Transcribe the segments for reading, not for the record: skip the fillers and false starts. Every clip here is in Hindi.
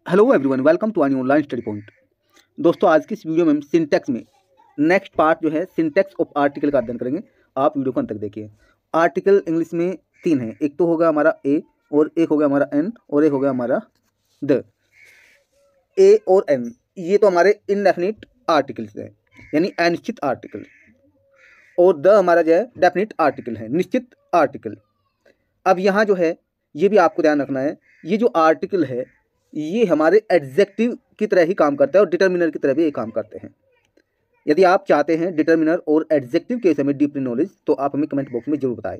हेलो एवरीवन, वेलकम टू आनी ऑनलाइन स्टडी पॉइंट। दोस्तों, आज की इस वीडियो में हम सिंटैक्स में नेक्स्ट पार्ट जो है सिंटैक्स ऑफ आर्टिकल का अध्ययन करेंगे। आप वीडियो को अंत तक देखिए। आर्टिकल इंग्लिश में 3 है, एक तो होगा हमारा ए, और एक हो गया हमारा एन, और एक हो गया हमारा द। ए और एन ये तो हमारे इनडेफिनिट आर्टिकल्स हैं, यानी अनिश्चित आर्टिकल, और द हमारा जो है डेफिनिट आर्टिकल है, निश्चित आर्टिकल। अब यहाँ जो है ये भी आपको ध्यान रखना है, ये जो आर्टिकल है ये हमारे एडजेक्टिव की तरह ही काम करता है और डिटर्मिनर की तरह भी ये काम करते हैं। यदि आप चाहते हैं डिटर्मिनर और एडजेक्टिव के विषय में डीपली नॉलेज, तो आप हमें कमेंट बॉक्स में जरूर बताएं।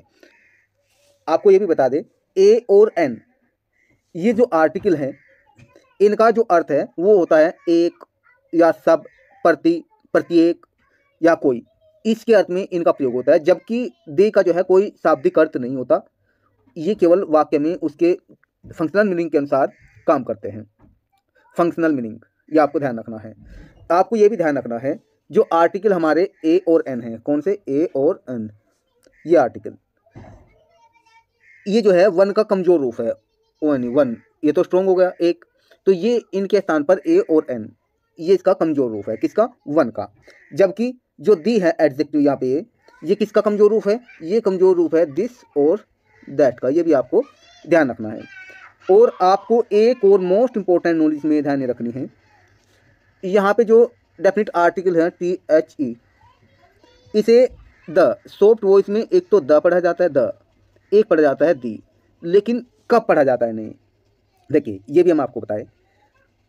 आपको ये भी बता दें, ए और एन ये जो आर्टिकल है इनका जो अर्थ है वो होता है एक या सब, प्रति, प्रत्येक या कोई, इसके अर्थ में इनका प्रयोग होता है। जबकि दे का जो है कोई शाब्दिक अर्थ नहीं होता, ये केवल वाक्य में उसके फंक्शनल मीनिंग के अनुसार काम करते हैं। फंक्शनल मीनिंग ये आपको ध्यान रखना है। आपको ये भी ध्यान रखना है, जो आर्टिकल हमारे ए और एन है, कौन से ए और एन, ये आर्टिकल ये जो है वन का कमजोर रूप है। वन ये तो स्ट्रॉन्ग हो गया एक, तो ये इनके स्थान पर ए और एन ये इसका कमजोर रूप है, किसका? वन का। जबकि जो दी है एडजेक्टिव यहाँ पे ये किसका कमजोर रूप है? ये कमजोर रूप है दिस और दैट का। ये भी आपको ध्यान रखना है। और आपको एक और मोस्ट इंपॉर्टेंट नॉलेज में ध्यान रखनी है, यहाँ पे जो डेफिनिट आर्टिकल है THE, इसे द सॉफ्ट वॉइस में एक तो द पढ़ा जाता है द, एक पढ़ा जाता है दी, लेकिन कब पढ़ा जाता है नहीं। देखिए ये भी हम आपको बताएं,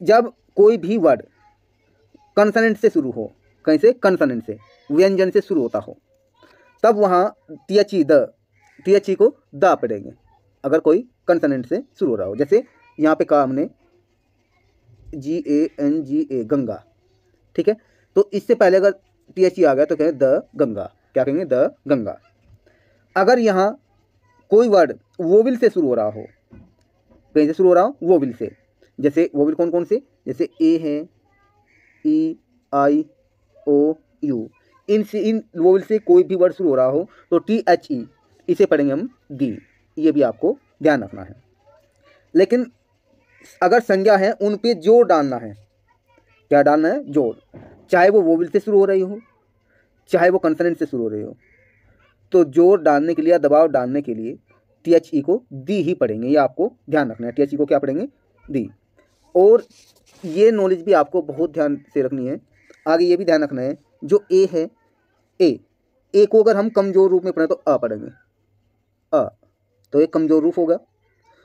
जब कोई भी वर्ड कंसोनेंट से शुरू हो, कहीं से कंसोनेंट से, व्यंजन से शुरू होता हो, तब वहाँ THE को द पढ़ेंगे अगर कोई कंसोनेंट से शुरू हो रहा हो। जैसे यहाँ पे कहा हमने GANGA, गंगा, ठीक है। तो इससे पहले अगर THE आ गया तो कहें द गंगा, क्या कहेंगे? द गंगा। अगर यहाँ कोई वर्ड वोविल से शुरू हो रहा हो, कहीं से शुरू हो रहा हो वोविल से, जैसे वोविल कौन कौन से? जैसे ए है, E, I, O, U, इन वोविल से कोई भी वर्ड शुरू हो रहा हो तो THE इसे पढ़ेंगे हम दी। ये भी आपको ध्यान रखना है। लेकिन अगर संज्ञा है उन पे जोर डालना है। क्या डालना है? जोर। चाहे वो वोविल से शुरू हो रही हो, चाहे वो कंसोनेंट से शुरू हो रही हो, तो जोर डालने के लिए या दबाव डालने के लिए THE को दी ही पढ़ेंगे। ये आपको ध्यान रखना है, THE को क्या पढ़ेंगे? दी। और ये नॉलेज भी आपको बहुत ध्यान से रखनी है। आगे ये भी ध्यान रखना है, जो ए है, ए को अगर हम कमजोर रूप में पढ़ें तो अ पढ़ेंगे, अ, तो एक कमजोर रूप होगा।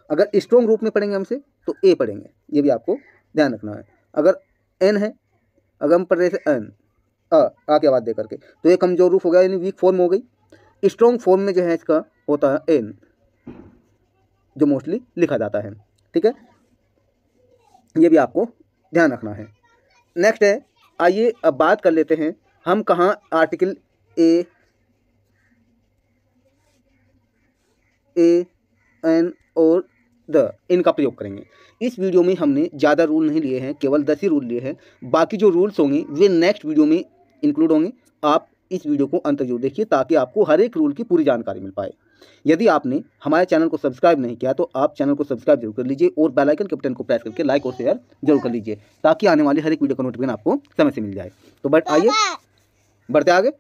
अगर स्ट्रॉन्ग रूप में पढ़ेंगे हमसे तो ए पढ़ेंगे। ये भी आपको ध्यान रखना है। अगर एन है, अगर हम पढ़ रहे थे एन, आ की आवाज़ दे करके, तो ये कमजोर रूप हो गया, यानी वीक फॉर्म हो गई। स्ट्रॉन्ग फॉर्म में जो है इसका होता है एन, जो मोस्टली लिखा जाता है, ठीक है। ये भी आपको ध्यान रखना है। नेक्स्ट है, आइए अब बात कर लेते हैं हम कहाँ आर्टिकल ए, एन और द इनका प्रयोग करेंगे। इस वीडियो में हमने ज़्यादा रूल नहीं लिए हैं, केवल 10 ही रूल लिए हैं। बाकी जो रूल्स होंगे वे नेक्स्ट वीडियो में इंक्लूड होंगे। आप इस वीडियो को अंत तक जरूर देखिए ताकि आपको हर एक रूल की पूरी जानकारी मिल पाए। यदि आपने हमारे चैनल को सब्सक्राइब नहीं किया तो आप चैनल को सब्सक्राइब जरूर कर लीजिए और बेल आइकन के बटन को प्रेस करके लाइक और शेयर जरूर कर लीजिए ताकि आने वाली हर एक वीडियो का नोटिफिकेशन आपको समय से मिल जाए। तो आइए बढ़ते आगे।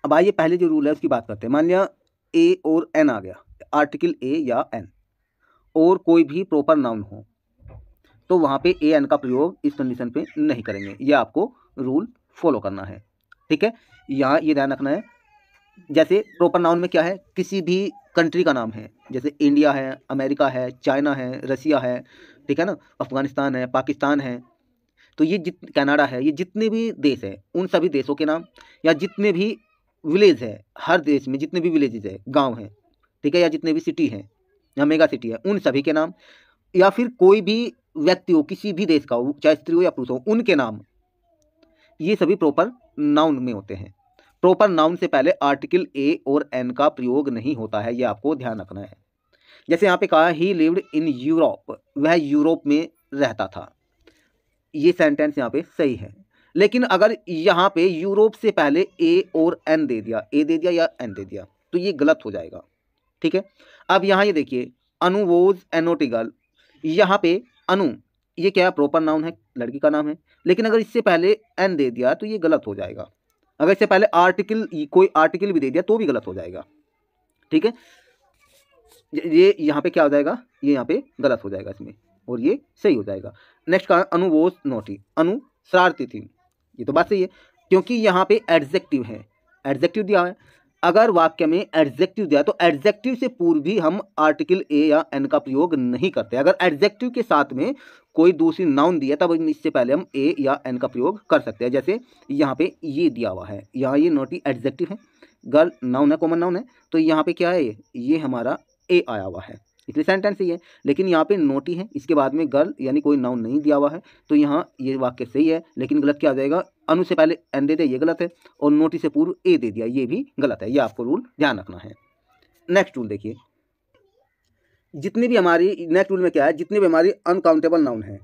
अब आइए पहले जो रूल है उसकी बात करते हैं। मान लिया ए और एन आ गया, आर्टिकल ए या एन, और कोई भी प्रॉपर नाउन हो, तो वहाँ पे ए एन का प्रयोग इस कंडीशन पे नहीं करेंगे। ये आपको रूल फॉलो करना है, ठीक है। यहाँ ये ध्यान रखना है, जैसे प्रॉपर नाउन में क्या है? किसी भी कंट्री का नाम है, जैसे इंडिया है, अमेरिका है, चाइना है, रसिया है, ठीक है ना, अफगानिस्तान है, पाकिस्तान है, तो ये कनाडा है, ये जितने भी देश हैं उन सभी देशों के नाम, या जितने भी विलेज है, हर देश में जितने भी विलेजेस है, गांव हैं, ठीक है, या जितने भी सिटी हैं या मेगा सिटी है, उन सभी के नाम, या फिर कोई भी व्यक्ति हो किसी भी देश का हो, चाहे स्त्री हो या पुरुष हो, उनके नाम, ये सभी प्रॉपर नाउन में होते हैं। प्रॉपर नाउन से पहले आर्टिकल ए और एन का प्रयोग नहीं होता है, ये आपको ध्यान रखना है। जैसे यहाँ पे कहा ही लिव्ड इन यूरोप, वह यूरोप में रहता था, ये सेंटेंस यहाँ पे सही है। लेकिन अगर यहाँ पे यूरोप से पहले ए और एन दे दिया, ए दे दिया या एन दे दिया, तो ये गलत हो जाएगा, ठीक है। अब यहाँ ये देखिए, अनु वॉज एनोटिगल, यहाँ पे अनु ये क्या है, प्रॉपर नाउन है, लड़की का नाम है, लेकिन अगर इससे पहले एन दे दिया तो ये गलत हो जाएगा। अगर इससे पहले आर्टिकल, कोई आर्टिकल भी दे दिया तो भी गलत हो जाएगा। ठीक है, ये यहाँ पे क्या हो जाएगा, ये यहाँ पे गलत हो जाएगा इसमें, और ये सही हो जाएगा। नेक्स्ट का अनु वॉज नॉटी, अनु शरारती थी, ये तो बात सही है क्योंकि यहाँ पे एडजेक्टिव है, एडजेक्टिव दिया है। अगर वाक्य में एडजेक्टिव दिया तो एडजेक्टिव से पूर्व भी हम आर्टिकल ए या एन का प्रयोग नहीं करते। अगर एडजेक्टिव के साथ में कोई दूसरी नाउन दिया तब इससे पहले हम ए या एन का प्रयोग कर सकते हैं। जैसे यहाँ पे ये दिया हुआ है, यहाँ ये नॉटी एडजेक्टिव है, गर्ल नाउन है, कॉमन नाउन है, तो यहाँ पे क्या है, ये हमारा ए आया हुआ है, इसलिए सेंटेंस ही है। लेकिन यहाँ पे नोटी है, इसके बाद में गर्ल यानी कोई नाउन नहीं दिया हुआ है, तो यहाँ ये वाक्य सही है। लेकिन गलत क्या आ जाएगा, अनु से पहले एन दे दिया, ये गलत है, और नोटी से पूर्व ए दे दिया, ये भी गलत है। ये आपको रूल ध्यान रखना है। नेक्स्ट रूल देखिए, जितनी भी हमारी नेक्स्ट रूल में क्या है, जितनी भी हमारी अनकाउंटेबल नाउन है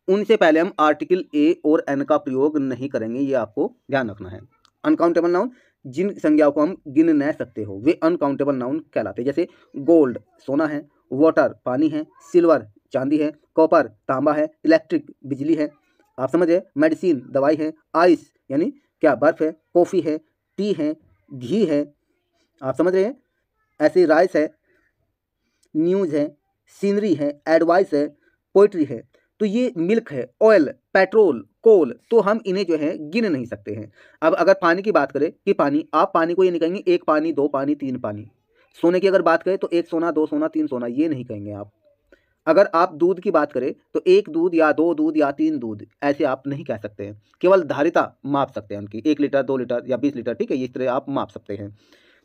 उनसे पहले हम आर्टिकल ए और एन का प्रयोग नहीं करेंगे, ये आपको ध्यान रखना है। अनकाउंटेबल नाउन जिन संज्ञाओं को हम गिन नहीं सकते हो वे अनकाउंटेबल नाउन कहलाते हैं। जैसे गोल्ड सोना है, वाटर पानी है, सिल्वर चांदी है, कॉपर तांबा है, इलेक्ट्रिक बिजली है, आप समझे, मेडिसिन दवाई है, आइस यानी क्या बर्फ है, कॉफ़ी है, टी है, घी है, आप समझ रहे हैं, ऐसे राइस है, न्यूज़ है, सीनरी है, एडवाइस है, पोइट्री है। तो ये मिल्क है, ऑयल, पेट्रोल, कोल, तो हम इन्हें जो है गिन नहीं सकते हैं। अब अगर पानी की बात करें कि पानी, आप पानी को ये नहीं कहेंगे एक पानी, दो पानी, तीन पानी। सोने की अगर बात करें तो एक सोना, दो सोना, तीन सोना, ये नहीं कहेंगे आप। अगर आप दूध की बात करें तो एक दूध या दो दूध या तीन दूध, ऐसे आप नहीं कह सकते हैं। केवल धारिता माप सकते हैं उनकी, 1 लीटर, 2 लीटर या 20 लीटर, ठीक है, इस तरह आप माप सकते हैं।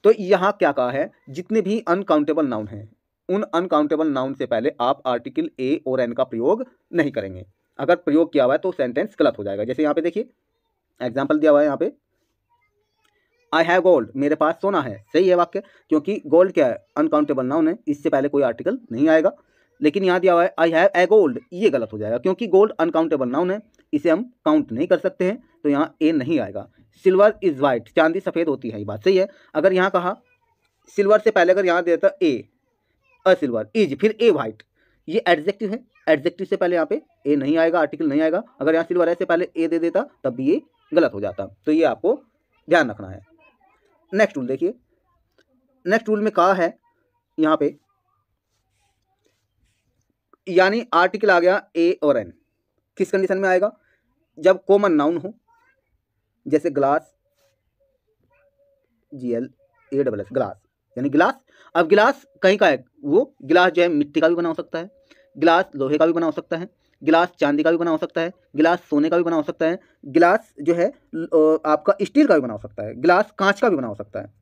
तो यहाँ क्या कहा है, जितने भी अनकाउंटेबल नाउन हैं उन अनकाउंटेबल नाउन से पहले आप आर्टिकल ए और एन का प्रयोग नहीं करेंगे। अगर प्रयोग किया हुआ है तो सेंटेंस गलत हो जाएगा। जैसे यहाँ पे देखिए एग्जाम्पल दिया हुआ है, यहाँ पे आई हैव गोल्ड, मेरे पास सोना है, सही है वाक्य, क्योंकि गोल्ड क्या है, अनकाउंटेबल नाउन है, इससे पहले कोई आर्टिकल नहीं आएगा। लेकिन यहाँ दिया हुआ है आई हैव ए गोल्ड, ये गलत हो जाएगा क्योंकि गोल्ड अनकाउंटेबल नाउन है, इसे हम काउंट नहीं कर सकते हैं, तो यहाँ ए नहीं आएगा। सिल्वर इज वाइट, चांदी सफ़ेद होती है, ये बात सही है। अगर यहाँ कहा सिल्वर से पहले अगर यहाँ देता ए, अ सिल्वर इज, फिर ए वाइट, ये एडजेक्टिव है, एडजेक्टिव से पहले यहाँ पे ए नहीं आएगा, आर्टिकल नहीं आएगा। अगर यहाँ सिल्वर है से पहले ए दे देता तब भी ये गलत हो जाता, तो ये आपको ध्यान रखना है। नेक्स्ट रूल देखिए, नेक्स्ट रूल में कहा है यहाँ पे, यानी आर्टिकल आ गया ए और एन, किस कंडीशन में आएगा, जब कॉमन नाउन हो, जैसे ग्लास, GLASS ग्लास यानी गिलास। अब गिलास कहीं का है, वो गिलास जो है मिट्टी का भी बना हो सकता है, गिलास लोहे का भी बना हो सकता है, गिलास चांदी का भी बना हो सकता है, गिलास सोने का भी बना हो सकता है, गिलास जो है आपका स्टील का भी बना हो सकता है, गिलास कांच का भी बना हो सकता है,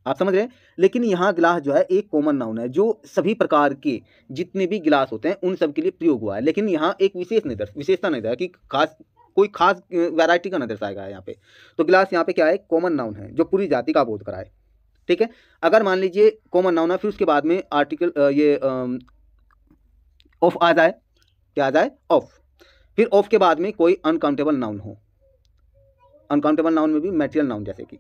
आप समझ रहे हैं। लेकिन यहाँ गिलास जो है एक कॉमन नाउन है, जो सभी प्रकार के जितने भी गिलास होते हैं उन सब के लिए प्रयोग हुआ है। लेकिन यहाँ एक विशेषता नहीं दर्शाया कि खास कोई खास वैरायटी का नहीं दर्शाया है यहाँ पे। तो गिलास यहाँ पे क्या है, कॉमन नाउन है जो पूरी जाति का बोध कराए, ठीक है। अगर मान लीजिए कॉमन नाउन है, फिर उसके बाद में आर्टिकल ये ऑफ आ जाए, क्या आ जाए, ऑफ, फिर ऑफ के बाद में कोई अनकाउंटेबल नाउन हो, अनकाउंटेबल नाउन में भी मैटेरियल नाउन जैसे कि,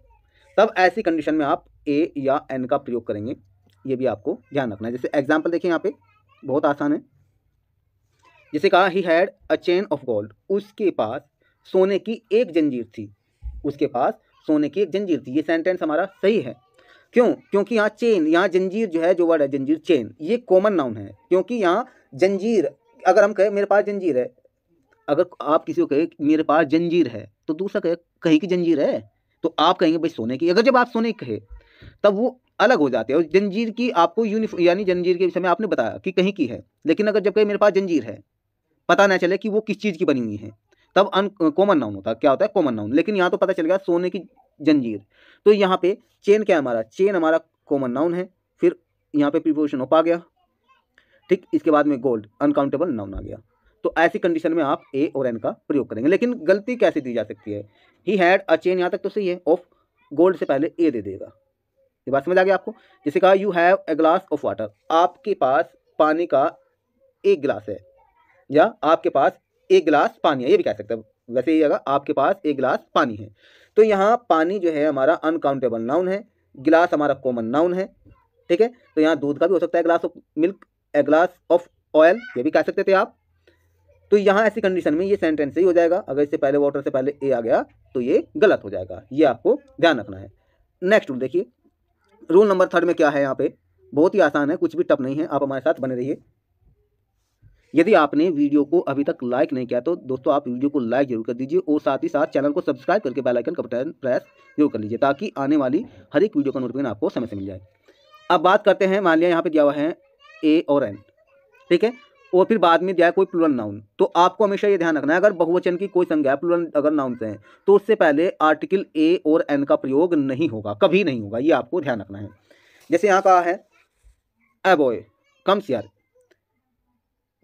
तब ऐसी कंडीशन में आप ए या एन का प्रयोग करेंगे, ये भी आपको ध्यान रखना है। जैसे एग्जांपल देखिए यहाँ पे बहुत आसान है, जैसे कहा he had a chain of gold, उसके पास सोने की एक जंजीर थी, उसके पास सोने की एक जंजीर थी। ये सेंटेंस हमारा सही है, क्यों, क्योंकि यहाँ चेन, यहाँ जंजीर जो है, जो वर्ड है जंजीर, चेन, ये कॉमन नाउन है। क्योंकि यहाँ जंजीर, अगर हम कहें मेरे पास जंजीर है, अगर आप किसी को कहे मेरे पास जंजीर है तो दूसरा कहे कहीं की जंजीर है, तो आप कहेंगे भाई सोने की। अगर जब आप सोने की कहे तब वो अलग हो जाते हैं, और जंजीर की आपको यानी जंजीर के विषय में आपने बताया कि कहीं की है, लेकिन अगर जब कहे मेरे पास जंजीर है, पता ना चले कि वो किस चीज़ की बनी हुई है, तब कॉमन नाउन होता है, क्या होता है, कॉमन नाउन। लेकिन यहाँ तो पता चल गया सोने की जंजीर, तो यहाँ पे चेन क्या है हमारा, चेन हमारा कॉमन नाउन है, फिर यहाँ पे प्रीपोजिशन ऑफ आ गया, ठीक, इसके बाद में गोल्ड अनकाउंटेबल नाउन आ गया। तो ऐसी कंडीशन में आप ए और एन का प्रयोग करेंगे। लेकिन गलती कैसे दी जा सकती है, ही हैड अ चेन, यहाँ तक तो सही है, ऑफ गोल्ड से पहले ए दे देगा, ये बात समझ आ गया आपको। जैसे कहा you have a glass of water, आपके पास पानी का एक गिलास है, या आपके पास एक गिलास पानी है, ये भी कह सकते हैं। वैसे ही अगर आपके पास एक गिलास पानी है, तो यहाँ पानी जो है हमारा अनकाउंटेबल नाउन है, गिलास हमारा कॉमन नाउन है, ठीक है। तो यहाँ दूध का भी हो सकता है glass of milk, a glass of oil, ये भी कह सकते थे आप। तो यहाँ ऐसी कंडीशन में ये सेंटेंस सही हो जाएगा। अगर इससे पहले वाटर से पहले ए आ गया तो ये गलत हो जाएगा, ये आपको ध्यान रखना है। नेक्स्ट रूल देखिए, रूल नंबर 3 में क्या है, यहाँ पे बहुत ही आसान है, कुछ भी टफ नहीं है, आप हमारे साथ बने रहिए। यदि आपने वीडियो को अभी तक लाइक नहीं किया तो दोस्तों आप वीडियो को लाइक जरूर कर दीजिए और साथ ही साथ चैनल को सब्सक्राइब करके बेल आइकन का बटन प्रेस जरूर कर लीजिए, ताकि आने वाली हर एक वीडियो का नोटिफिकेशन आपको समय से मिल जाए। अब बात करते हैं, मान लिया यहाँ पे दिया हुआ है ए और एन, ठीक है, और फिर बाद में दिया है कोई प्लूरल नाउन। तो आपको हमेशा ये ध्यान रखना है, अगर बहुवचन की कोई संज्ञा प्लूरल अगर नाउन से है तो उससे पहले आर्टिकल ए और एन का प्रयोग नहीं होगा, कभी नहीं होगा, ये आपको ध्यान रखना है। जैसे यहाँ कहा है अ बॉय कम्स हियर,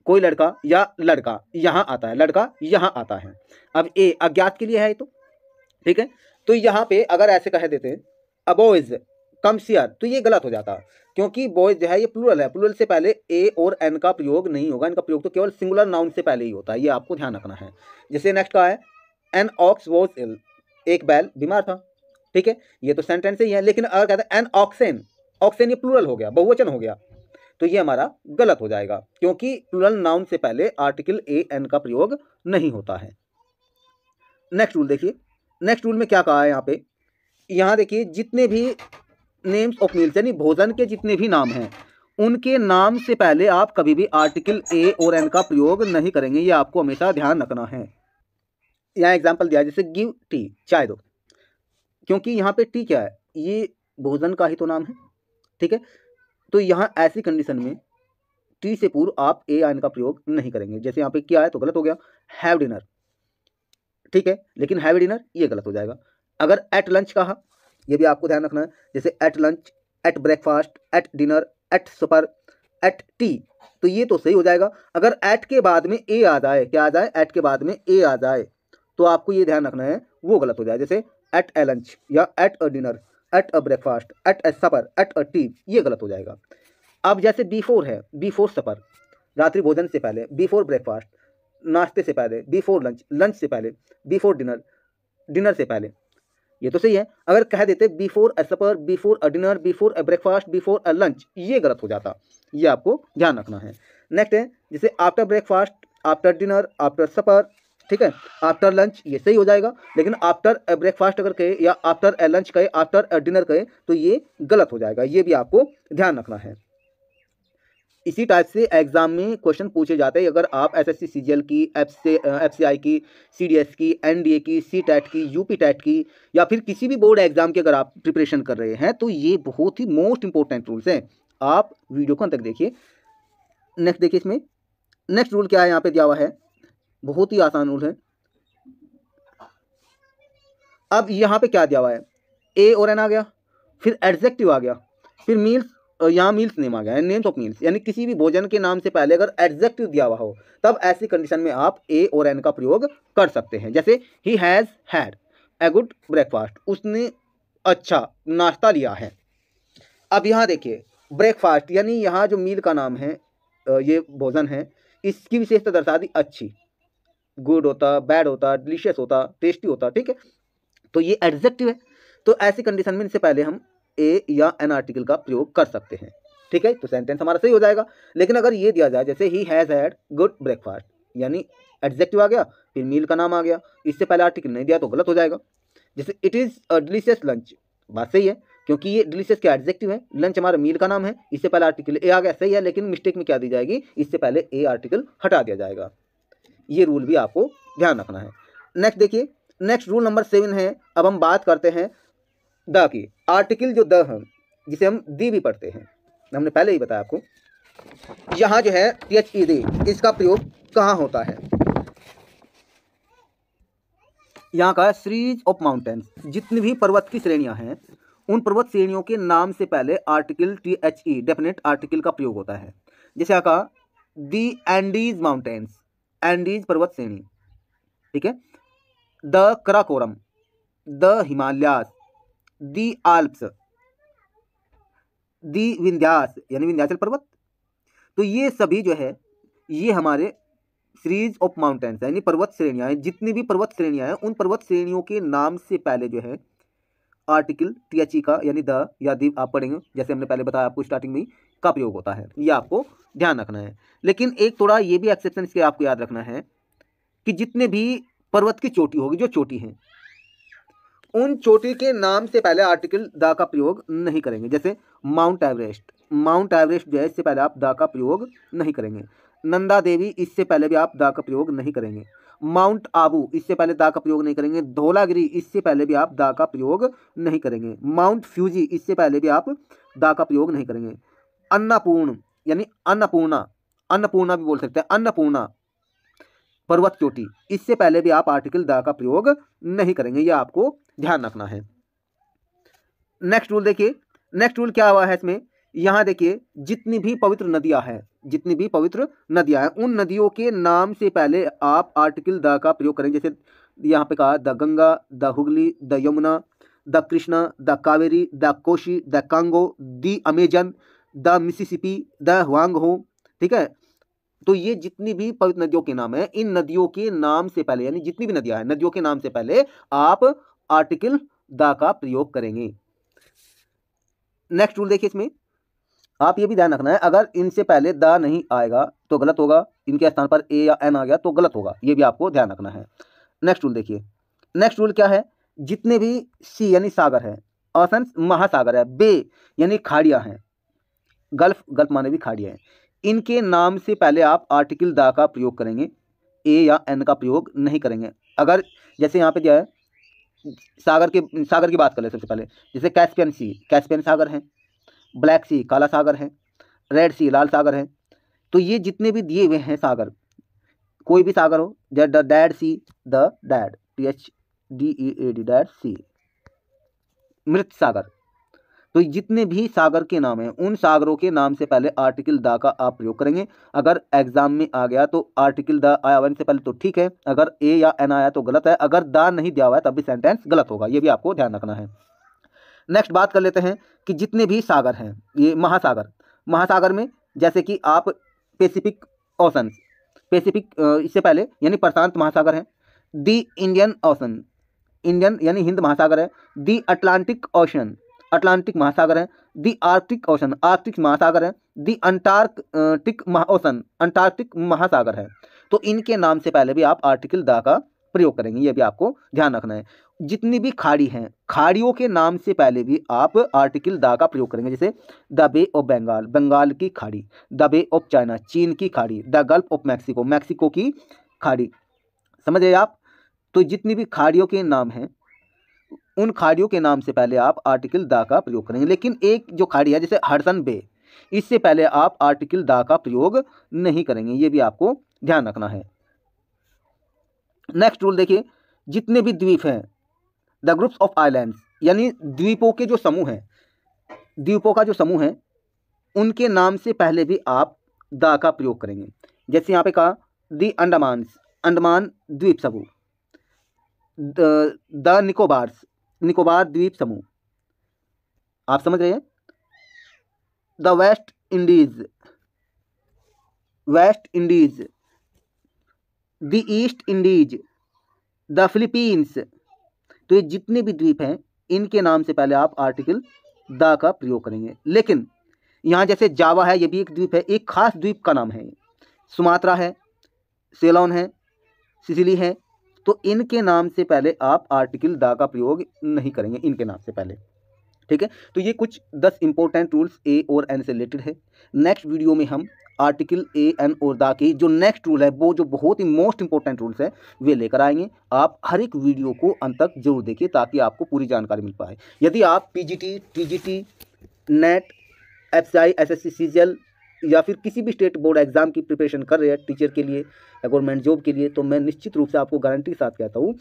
कोई लड़का या लड़का यहाँ आता है, लड़का यहाँ आता है। अब ए अज्ञात के लिए है तो, ठीक है, तो यहाँ पे अगर ऐसे कह देते हैं अ बॉयज कम्स हियर तो ये गलत हो जाता, क्योंकि बॉयज जो है ये प्लूरल है, प्लूरल से पहले ए और एन का प्रयोग नहीं होगा, इनका प्रयोग तो केवल सिंगुलर नाउन से पहले ही होता है, ये आपको ध्यान रखना है। जैसे नेक्स्ट का है एन ऑक्स वॉज इल, एक बैल बीमार था, ठीक है, ये तो सेंटेंस ही है। लेकिन अगर कहते हैं एन ऑक्सेन, ऑक्सेन ये प्लूरल हो गया, बहुवचन हो गया, तो ये हमारा गलत हो जाएगा, क्योंकि प्लूरल नाउन से पहले आर्टिकल ए एन का प्रयोग नहीं होता है। नेक्स्ट रूल देखिए, नेक्स्ट रूल में क्या कहा है यहाँ पे, यहाँ देखिए जितने भी नेम्स ऑफ मील्स यानी भोजन के जितने भी नाम हैं उनके नाम से पहले आप कभी भी आर्टिकल ए और एन का प्रयोग नहीं करेंगे, ये आपको हमेशा ध्यान रखना है। यहाँ एग्जांपल दिया है, जैसे गिव टी, चाय दो, क्योंकि यहाँ पे टी क्या है, ये भोजन का ही तो नाम है, ठीक है, तो यहाँ ऐसी कंडीशन में टी से पूर्व आप ए एन का प्रयोग नहीं करेंगे। जैसे यहाँ पे क्या है तो गलत हो गया, हैव डिनर, ठीक है, लेकिन हैव डिनर ये गलत हो जाएगा। अगर एट लंच कहा, ये भी आपको ध्यान रखना है, जैसे at lunch, at breakfast, at dinner, at supper, at tea, तो ये तो सही हो जाएगा। अगर एट के बाद में ए आ जाए, क्या आ जाए, एट के बाद में ए आ जाए, तो आपको ये ध्यान रखना है वो गलत हो जाए। जैसे एट ए लंच या at a dinner, at a breakfast, at a supper, at a tea, ये गलत हो जाएगा। अब जैसे बिफोर है, बिफोर सपर रात्रि भोजन से पहले, बिफोर ब्रेकफास्ट नाश्ते से पहले, बिफोर लंच लंच से पहले, बिफोर डिनर डिनर से पहले, ये तो सही है। अगर कह देते before a supper, before a dinner, before a breakfast, before a lunch, ये गलत हो जाता, ये आपको ध्यान रखना है। नेक्स्ट है जैसे after breakfast, after dinner, after supper, ठीक है, आफ्टर लंच, ये सही हो जाएगा। लेकिन आफ्टर अ ब्रेकफास्ट अगर कहे या आफ्टर अ लंच कहे, आफ्टर अ डिनर कहे, तो ये गलत हो जाएगा, ये भी आपको ध्यान रखना है। इसी टाइप से एग्जाम में क्वेश्चन पूछे जाते हैं। अगर आप एसएससी सीजीएल की, एफसीआई की, सीडीएस की, एनडीए की, सीटेट की, यूपी टेट की, या फिर किसी भी बोर्ड एग्जाम की अगर आप प्रिपरेशन कर रहे हैं, तो ये बहुत ही मोस्ट इंपॉर्टेंट रूल्स हैं, आप वीडियो को अंत तक देखिए। नेक्स्ट देखिए, इसमें नेक्स्ट रूल क्या है, यहाँ पे दिया हुआ है, बहुत ही आसान रूल है। अब यहाँ पे क्या दिया हुआ है, ए और एन आ गया, फिर एडजेक्टिव आ गया, फिर मील्स, यहाँ मील्स नेम आ गया है, नेम्स ऑफ मील्स, यानी किसी भी भोजन के नाम से पहले अगर एडजेक्टिव दिया हुआ हो, तब ऐसी कंडीशन में आप ए और एन का प्रयोग कर सकते हैं। जैसे he has had a good breakfast, उसने अच्छा नाश्ता लिया है। अब यहाँ देखिए ब्रेकफास्ट यानी यहाँ जो मील का नाम है, ये भोजन है, इसकी विशेषता दर्शा दी अच्छी, गुड होता, बैड होता, डिलीशियस होता, टेस्टी होता, ठीक है, तो ये एडजेक्टिव है। तो ऐसी कंडीशन में इससे पहले हम ए या एन आर्टिकल का प्रयोग कर सकते हैं, ठीक है, तो सेंटेंस हमारा सही हो जाएगा। लेकिन अगर ये दिया जाए जैसे he has had good breakfast, यानी एडजेक्टिव आ गया, फिर मील का नाम आ गया, इससे पहले आर्टिकल नहीं दिया तो गलत हो जाएगा। जैसे it is a delicious lunch, बात सही है, क्योंकि ये डिलीशियस क्या एडजेक्टिव है, लंच हमारा मील का नाम है, इससे पहले आर्टिकल ए आ गया, सही है, लेकिन मिस्टेक में क्या दी जाएगी, इससे पहले ए आर्टिकल हटा दिया जाएगा। ये रूल भी आपको ध्यान रखना है। नेक्स्ट देखिए, नेक्स्ट रूल नंबर 7 है। अब हम बात करते हैं द की। आर्टिकल जो द है, जिसे हम दी भी पढ़ते हैं, हमने पहले ही बताया आपको। यहाँ जो है THE दी, इसका प्रयोग कहाँ होता है, यहाँ का सीरीज ऑफ माउंटेन्स, जितनी भी पर्वत की श्रेणियां हैं उन पर्वत श्रेणियों के नाम से पहले आर्टिकल THE डेफिनेट आर्टिकल का प्रयोग होता है। जैसे यहाँ का दी एंडीज माउंटेन्स, एंडीज पर्वत श्रेणी, ठीक है, the Karakoram, the Himalayas, the Alps, the Vindhyas यानी विंध्याचल पर्वत। तो ये सभी जो है ये हमारे सीरीज ऑफ माउंटेन्स है, यानी पर्वत श्रेणियां हैं, जितनी भी पर्वत श्रेणियां हैं उन पर्वत श्रेणियों के नाम से पहले जो है आर्टिकल THE का यानी द या दी आप पढ़ेंगे, जैसे हमने पहले बताया आपको स्टार्टिंग में ही का प्रयोग होता है, ये आपको ध्यान रखना है। लेकिन एक थोड़ा ये भी एक्सेप्शन इसके आपको याद रखना है कि जितने भी पर्वत की चोटी होगी, जो चोटी है, उन चोटी के नाम से पहले आर्टिकल द का प्रयोग नहीं करेंगे। जैसे माउंट एवरेस्ट, माउंट एवरेस्ट जो है इससे पहले आप द का प्रयोग नहीं करेंगे। नंदा देवी, इससे पहले भी आप द का प्रयोग नहीं करेंगे। माउंट आबू, इससे पहले दा का प्रयोग नहीं करेंगे। धौलागिरी, इससे पहले भी आप दा का प्रयोग नहीं करेंगे। माउंट फ्यूजी, इससे पहले भी आप दा का प्रयोग नहीं करेंगे। अन्नपूर्ण यानी अन्नपूर्णा, अन्नपूर्णा भी बोल सकते हैं, अन्नपूर्णा पर्वत चोटी, इससे पहले भी आप आर्टिकल दा का प्रयोग नहीं करेंगे, यह आपको ध्यान रखना है। नेक्स्ट रूल देखिए, नेक्स्ट रूल क्या हुआ है इसमें, यहां देखिए जितनी भी पवित्र नदियां हैं, जितनी भी पवित्र नदियां हैं, उन नदियों के नाम से पहले आप आर्टिकल द का प्रयोग करेंगे। जैसे यहाँ पे कहा the Ganga, the Hooghly, the Yamuna, the Krishna, the Kaveri, the Kosi, the Congo, the Amazon, the Mississippi, the Huang Ho. ठीक है, तो ये जितनी भी पवित्र नदियों के नाम है, इन नदियों के नाम से पहले, यानी जितनी भी नदियां हैं, नदियों के नाम से पहले आप आर्टिकल द का प्रयोग करेंगे। नेक्स्ट रूल देखिए, इसमें आप ये भी ध्यान रखना है, अगर इनसे पहले द नहीं आएगा तो गलत होगा, इनके स्थान पर ए या एन आ गया तो गलत होगा, ये भी आपको ध्यान रखना है। नेक्स्ट रूल देखिए, नेक्स्ट रूल क्या है, जितने भी सी यानी सागर है, ओशन महासागर है, बे यानी खाड़ियां हैं, गल्फ, गल्फ माने भी खाड़ियां हैं, इनके नाम से पहले आप आर्टिकल द का प्रयोग करेंगे, ए या एन का प्रयोग नहीं करेंगे। अगर जैसे यहाँ पे क्या है, सागर की बात कर ले सबसे पहले, जैसे कैस्पियन सी, कैस्पियन सागर है, ब्लैक सी काला सागर है, रेड सी लाल सागर है। तो ये जितने भी दिए हुए हैं सागर, कोई भी सागर हो, the dead sea, the dead THDEAD dead sea, मृत सागर, तो जितने भी सागर के नाम हैं, उन सागरों के नाम से पहले आर्टिकल द का आप प्रयोग करेंगे। अगर एग्जाम में आ गया तो आर्टिकल द आया वन से पहले तो ठीक है, अगर ए या एन आया तो गलत है, अगर द नहीं दिया हुआ है तब भी सेंटेंस गलत होगा, ये भी आपको ध्यान रखना है। नेक्स्ट बात कर लेते हैं कि जितने भी सागर हैं, ये महासागर, महासागर में जैसे कि आप पैसिफिक ओशन, पैसिफिक इससे पहले यानी प्रशांत महासागर है, दी इंडियन ओशन, इंडियन यानी हिंद महासागर है, दी अटलांटिक ओशन, अटलांटिक महासागर है, दी आर्कटिक ओशन, आर्कटिक महासागर है, दी अंटार्कटिक ओशन, अंटार्कटिक महासागर है। तो इनके नाम से पहले भी आप आर्टिकल द का प्रयोग करेंगे, ये भी आपको ध्यान रखना है। जितनी भी खाड़ी हैं, खाड़ियों के नाम से पहले भी आप आर्टिकल द का प्रयोग करेंगे। जैसे the bay of Bengal, Bengal की खाड़ी, द बे ऑफ चाइना, चीन की खाड़ी, the gulf of Mexico, Mexico की खाड़ी, समझ रहे आप। तो जितनी भी खाड़ियों के नाम हैं, उन खाड़ियों के नाम से पहले आप आर्टिकल द का प्रयोग करेंगे। लेकिन एक जो खाड़ी है जैसे हडसन बे, इससे पहले आप आर्टिकल द का प्रयोग नहीं करेंगे, ये भी आपको ध्यान रखना है। नेक्स्ट रूल देखिए, जितने भी द्वीप हैं, द ग्रुप्स ऑफ आइलैंड्स, यानी द्वीपों के जो समूह हैं, द्वीपों का जो समूह है, उनके नाम से पहले भी आप द का प्रयोग करेंगे। जैसे यहाँ पे कहा दी अंडमान, अंडमान द्वीप समूह, द निकोबार्स, निकोबार द्वीप समूह, आप समझ रहे हैं। The West Indies, West Indies, the east Indies, the Philippines. तो ये जितने भी द्वीप हैं, इनके नाम से पहले आप आर्टिकल द का प्रयोग करेंगे। लेकिन यहाँ जैसे जावा है, ये भी एक द्वीप है, एक खास द्वीप का नाम है, सुमात्रा है, सेलोन है, सिसिली है, तो इनके नाम से पहले आप आर्टिकल द का प्रयोग नहीं करेंगे, इनके नाम से पहले, ठीक है। तो ये कुछ 10 इंपॉर्टेंट रूल्स ए और एन से रिलेटेड है। नेक्स्ट वीडियो में हम आर्टिकल ए एन और द के जो नेक्स्ट रूल है, वो जो बहुत ही मोस्ट इंपॉर्टेंट रूल्स है, वे लेकर आएंगे। आप हर एक वीडियो को अंत तक जरूर देखिए ताकि आपको पूरी जानकारी मिल पाए। यदि आप PGT, TGT, net, FCI, SSC, CGL या फिर किसी भी स्टेट बोर्ड एग्जाम की प्रिपरेशन कर रहे हैं टीचर के लिए या गवर्नमेंट जॉब के लिए, तो मैं निश्चित रूप से आपको गारंटी के साथ कहता हूँ,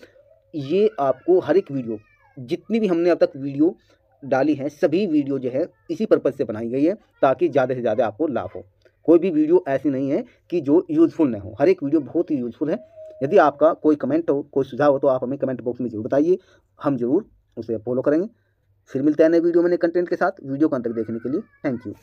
ये आपको हर एक वीडियो, जितनी भी हमने अब तक वीडियो डाली है, सभी वीडियो जो है इसी पर्पज़ से बनाई गई है ताकि ज़्यादा से ज़्यादा आपको लाभ हो। कोई भी वीडियो ऐसी नहीं है कि जो यूज़फुल न हो, हर एक वीडियो बहुत ही यूज़फुल है। यदि आपका कोई कमेंट हो, कोई सुझाव हो, तो आप हमें कमेंट बॉक्स में जरूर बताइए, हम जरूर उसे फॉलो करेंगे। फिर मिलते हैं नए वीडियो में नए कंटेंट के साथ। वीडियो को अंत तक देखने के लिए थैंक यू।